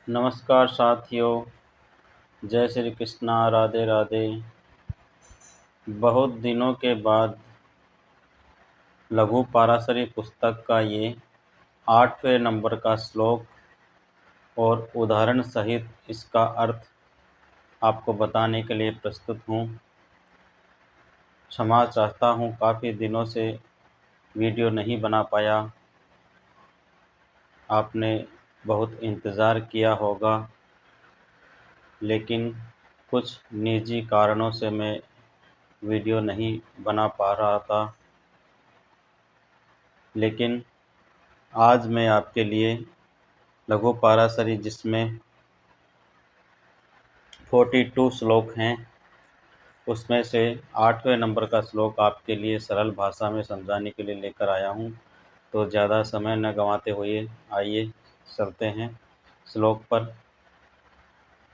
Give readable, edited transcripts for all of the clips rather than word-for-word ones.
नमस्कार साथियों। जय श्री कृष्णा, राधे राधे। बहुत दिनों के बाद लघु पाराशरी पुस्तक का ये 8वें नंबर का श्लोक और उदाहरण सहित इसका अर्थ आपको बताने के लिए प्रस्तुत हूँ। क्षमा चाहता हूँ, काफ़ी दिनों से वीडियो नहीं बना पाया। आपने बहुत इंतज़ार किया होगा, लेकिन कुछ निजी कारणों से मैं वीडियो नहीं बना पा रहा था। लेकिन आज मैं आपके लिए लघु पाराशरी, जिसमें 42 श्लोक हैं, उसमें से 8वें नंबर का श्लोक आपके लिए सरल भाषा में समझाने के लिए लेकर आया हूँ। तो ज़्यादा समय न गंवाते हुए आइए चलते हैं श्लोक पर।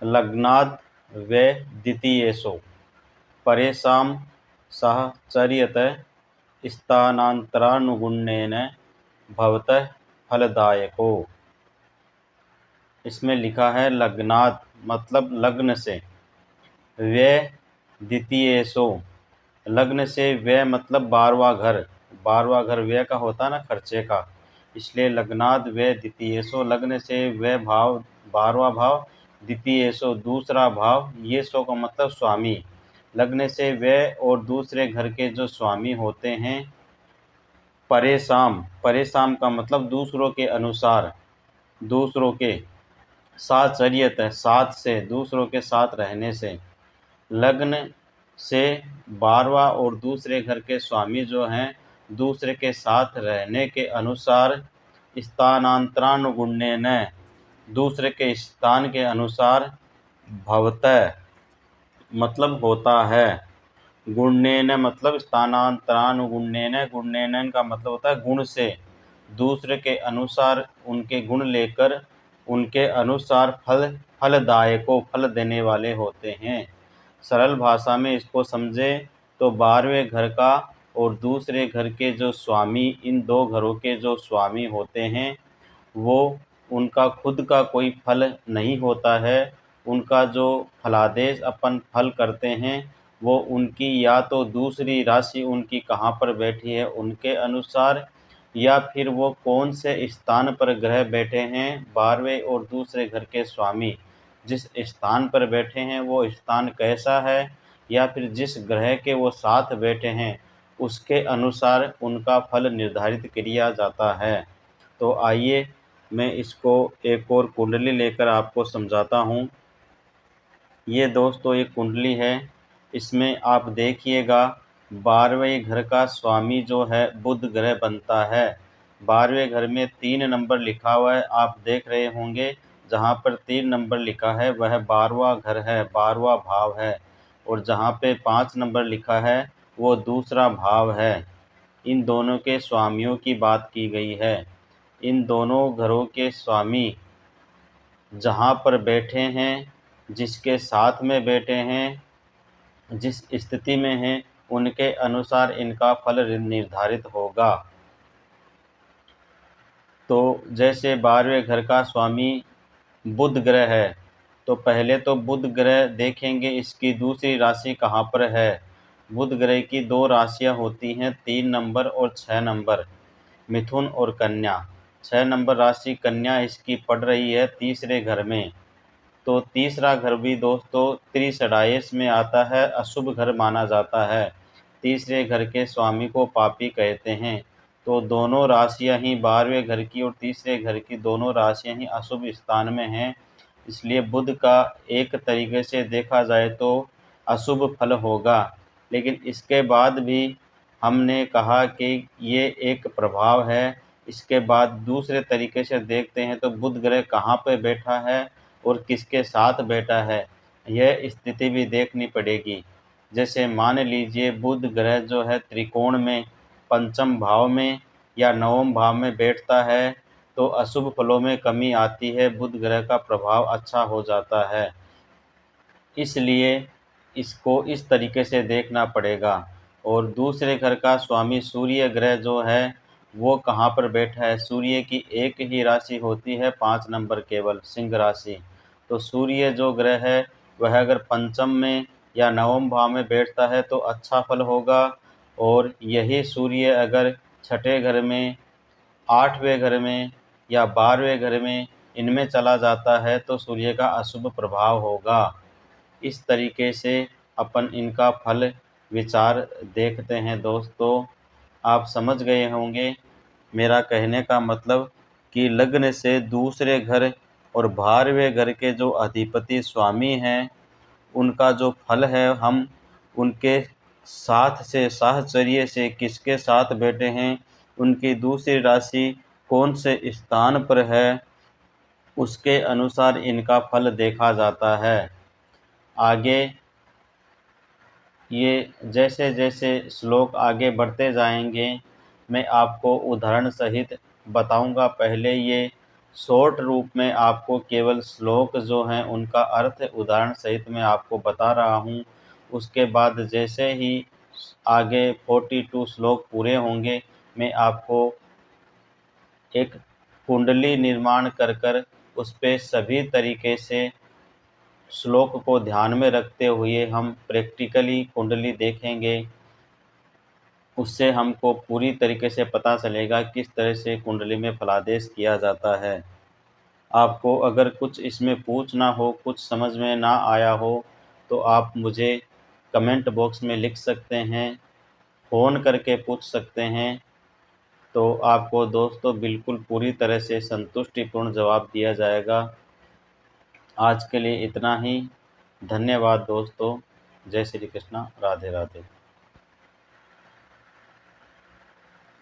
लग्नाद् वै द्वितीयेषु परेषां सहचर्यत स्थानान्तरानुगुण्येन भवतः फलदायको। इसमें लिखा है लग्नात् मतलब लग्न से, व्यय द्वितीयेषु लग्न से, व्यय मतलब 12वां घर। 12वां घर व्यय का होता है ना, खर्चे का, इसलिए लग्नाद् व्यय द्वितीयेषु लग्न से व्यय भाव 12वां भाव, द्वितीयेषु दूसरा भाव, ये सो का मतलब स्वामी। लग्न से व्यय और दूसरे घर के जो स्वामी होते हैं, परेशान, परेशान का मतलब दूसरों के अनुसार, दूसरों के साचर्यत, साथ से, दूसरों के साथ रहने से। लग्न से 12वां और दूसरे घर के स्वामी जो हैं, दूसरे के साथ रहने के अनुसार, स्थानांतरानुगुण्येन दूसरे के स्थान के अनुसार, भवतः मतलब होता है, गुण्येन मतलब स्थानांतरानुगुण्येन, गुण्येन का मतलब होता है गुण से, दूसरे के अनुसार उनके गुण लेकर उनके अनुसार फलदायको फल देने वाले होते हैं। सरल भाषा में इसको समझें तो 12वें घर का और दूसरे घर के जो स्वामी, इन दो घरों के जो स्वामी होते हैं, वो उनका खुद का कोई फल नहीं होता है। उनका जो फलादेश अपन फल करते हैं, वो उनकी या तो दूसरी राशि उनकी कहाँ पर बैठी है उनके अनुसार, या फिर वो कौन से स्थान पर ग्रह बैठे हैं, 12वें और दूसरे घर के स्वामी जिस स्थान पर बैठे हैं वो स्थान कैसा है, या फिर जिस ग्रह के वो साथ बैठे हैं उसके अनुसार उनका फल निर्धारित किया जाता है। तो आइए मैं इसको एक और कुंडली लेकर आपको समझाता हूँ। ये दोस्तों एक कुंडली है, इसमें आप देखिएगा 12वें घर का स्वामी जो है बुध ग्रह बनता है। 12वें घर में 3 नंबर लिखा हुआ है, आप देख रहे होंगे। जहाँ पर 3 नंबर लिखा है वह 12वां घर है, 12वां भाव है, और जहाँ पे 5 नंबर लिखा है वो दूसरा भाव है। इन दोनों के स्वामियों की बात की गई है। इन दोनों घरों के स्वामी जहाँ पर बैठे हैं, जिसके साथ में बैठे हैं, जिस स्थिति में हैं, उनके अनुसार इनका फल निर्धारित होगा। तो जैसे 12वें घर का स्वामी बुध ग्रह है, तो पहले तो बुध ग्रह देखेंगे इसकी दूसरी राशि कहाँ पर है। बुध ग्रह की 2 राशियाँ होती हैं, 3 नंबर और 6 नंबर, मिथुन और कन्या। 6 नंबर राशि कन्या इसकी पड़ रही है तीसरे घर में। तो तीसरा घर भी दोस्तों त्रिषडायश में आता है, अशुभ घर माना जाता है। तीसरे घर के स्वामी को पापी कहते हैं। तो दोनों राशियां ही 12वें घर की और तीसरे घर की दोनों राशियां ही अशुभ स्थान में हैं। इसलिए बुध का एक तरीके से देखा जाए तो अशुभ फल होगा। लेकिन इसके बाद भी हमने कहा कि ये एक प्रभाव है। इसके बाद दूसरे तरीके से देखते हैं तो बुध ग्रह कहाँ पे बैठा है और किसके साथ बैठा है, यह स्थिति भी देखनी पड़ेगी। जैसे मान लीजिए बुध ग्रह जो है त्रिकोण में, पंचम भाव में या नवम भाव में बैठता है, तो अशुभ फलों में कमी आती है, बुध ग्रह का प्रभाव अच्छा हो जाता है। इसलिए इसको इस तरीके से देखना पड़ेगा। और दूसरे घर का स्वामी सूर्य ग्रह जो है वो कहाँ पर बैठा है। सूर्य की एक ही राशि होती है 5 नंबर केवल, सिंह राशि। तो सूर्य जो ग्रह है वह अगर पंचम में या नवम भाव में बैठता है तो अच्छा फल होगा, और यही सूर्य अगर छठे घर में, 8वें घर में या 12वें घर में इनमें चला जाता है तो सूर्य का अशुभ प्रभाव होगा। इस तरीके से अपन इनका फल विचार देखते हैं दोस्तों। आप समझ गए होंगे मेरा कहने का मतलब कि लग्न से दूसरे घर और 12वें घर के जो अधिपति स्वामी हैं उनका जो फल है, हम उनके साथ से साहचर्य से किसके साथ बैठे हैं, उनकी दूसरी राशि कौन से स्थान पर है, उसके अनुसार इनका फल देखा जाता है। आगे ये जैसे जैसे श्लोक आगे बढ़ते जाएंगे मैं आपको उदाहरण सहित बताऊंगा। पहले ये शॉर्ट रूप में आपको केवल श्लोक जो हैं उनका अर्थ उदाहरण सहित मैं आपको बता रहा हूँ। उसके बाद जैसे ही आगे 42 श्लोक पूरे होंगे मैं आपको एक कुंडली निर्माण कर कर उस पे सभी तरीके से श्लोक को ध्यान में रखते हुए हम प्रैक्टिकली कुंडली देखेंगे। उससे हमको पूरी तरीके से पता चलेगा किस तरह से कुंडली में फलादेश किया जाता है। आपको अगर कुछ इसमें पूछना हो, कुछ समझ में ना आया हो, तो आप मुझे कमेंट बॉक्स में लिख सकते हैं, फ़ोन करके पूछ सकते हैं। तो आपको दोस्तों बिल्कुल पूरी तरह से संतुष्टिपूर्ण जवाब दिया जाएगा। आज के लिए इतना ही। धन्यवाद दोस्तों। जय श्री कृष्णा। राधे राधे।